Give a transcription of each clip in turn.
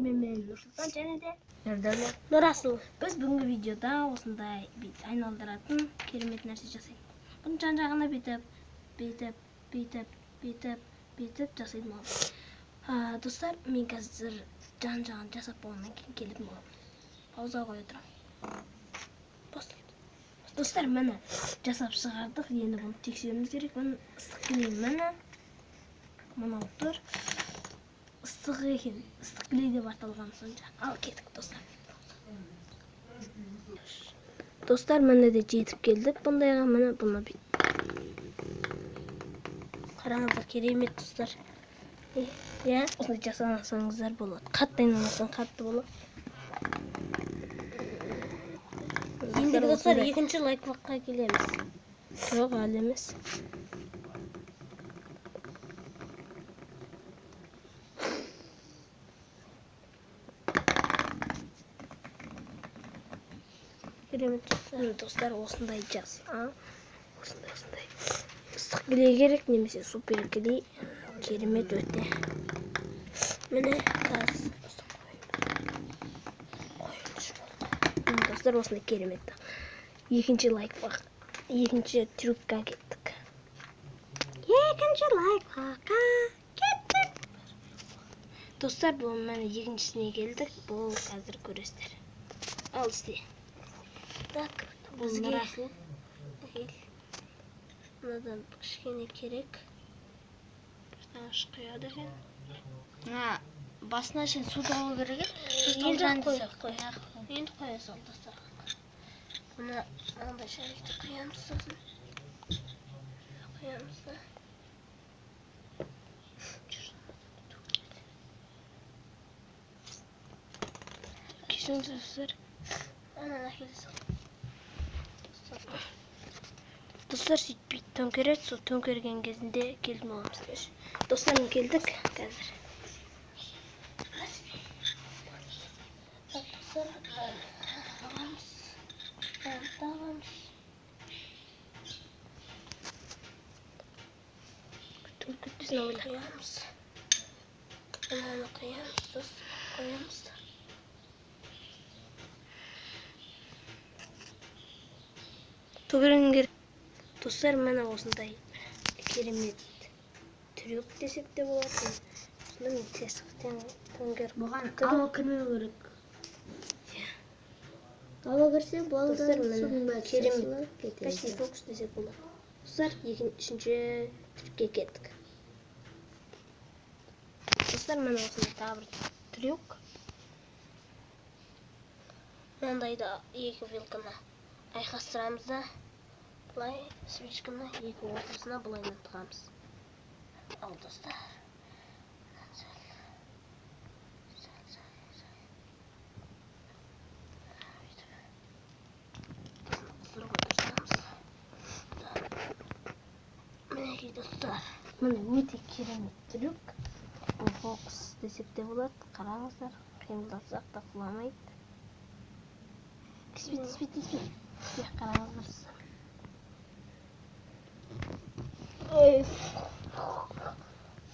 мен Нұрсұлтан және де Нұрдәулет. Нұрасыл. Біз бүгінгі видеода осындай айналдыратын керемет нәрсе жасайық. Бұның жан-жағына бүйтіп жасайтын боламыз. Достар, мен қазір жан-жағын жасап болғаннан кейін келетін боламын. Пауза қоя тұрамын. Достар, міне жасап шығардық. Енді бұны тексеруіміз керек. Бұны ыстық клей, міне мынау тұр. Ыстық екен, ыстық клей деп аталған сонша. Ал кеттік, достар. Достар, міне де жетіп келдік бұндайға. Міне бұны қараңыздар, керемет достар. Иә, осындай жасаңыздар болады. Қатты айналмастан қатты болады. Ендігі достар, екінші лайфхакқа келеміз. Жоқ, әлі емес. Керемет достар, осындай жаз. Осындай. Ыстық клей керек, немесе супер клей. Керемет өте. Міне қазір достар, осындай керемет. Екінші лайфхак, екінші трюкқа кеттік. Достар, бұл мәне екіншісіне келдік. Бұл қазір көресіздер. Ал істе. Так, бұл Нұрасыл. Мынадан кішкене керек. Бір тағыш құяды екен. Басына шен суды алу керек еді. Енді қоя сал, достар. Бұны мынандай шарикті құямыз сосын. Құямыз да. Кешіріңіз достар. Анан әкеле сал. Достар, сөйтпейді төңкереді. Сол төңкерген кезінде келдім оламыз. Достар, мен келдік қазір. Күттісін ойлы қиямыз. Бұнаны қиямыз, қоямыз. Төңкергендер. Достар, мені осындай керемет трюк десек те болады. Осында мен тесіктен төңкеріп. Бұған ауа кірмеу керек. Ауа кірсе, достар, мені керемет почти фокус десек болады. Достар, үшінші трюкке кеттік. Достар, мені осындай тағы бір трюк. Мынандайда екі вилканы айқастырамыз да, бұлай свечканы екі ортасына бұлаймен тығамыз. Ал достар. Мінекей достар. Міне өте керемет трюк. Бұл фокус десек те болады. Қараңыздар. Қимылдасақ та құламайды. Теспей. Қараңыздар.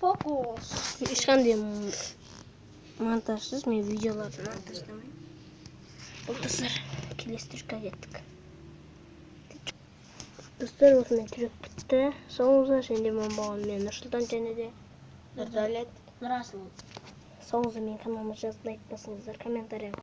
Фокус. Ешқандай монтажсыз, мен видеоларды монтаждамаймын. Бұл достар, келесі трюкқа кеттік. Достар, осындай трюк бітті. Соңызда және болған мен Нұрсұлтан және де Нұрдәулет. Нұрасыл. Соңызда мен каналыма жазып лайк басыңыздар, комментария